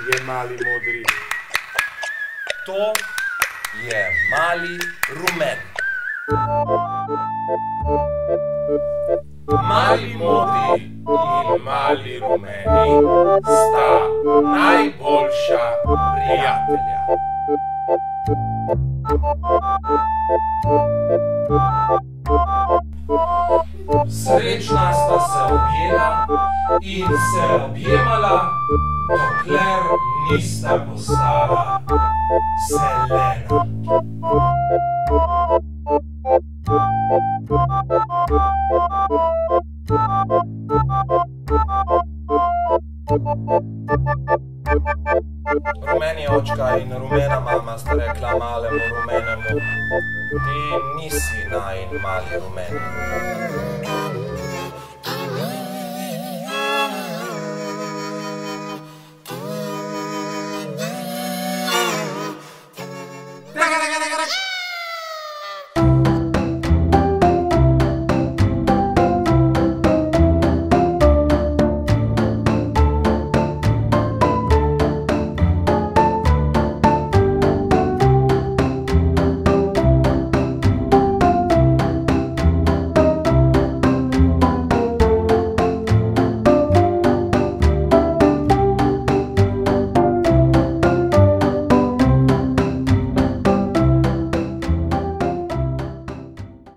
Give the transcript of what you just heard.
je mali modri? To je mali rumeni. Mali modri in mali rumeni sta najboljša prijatelja. Srečna sta se objela in se objemala, dokler nista postala zelena. Rumeni očka in rumena mama sta rekla malemu rumenemu: ti nisi najin mali rumeni.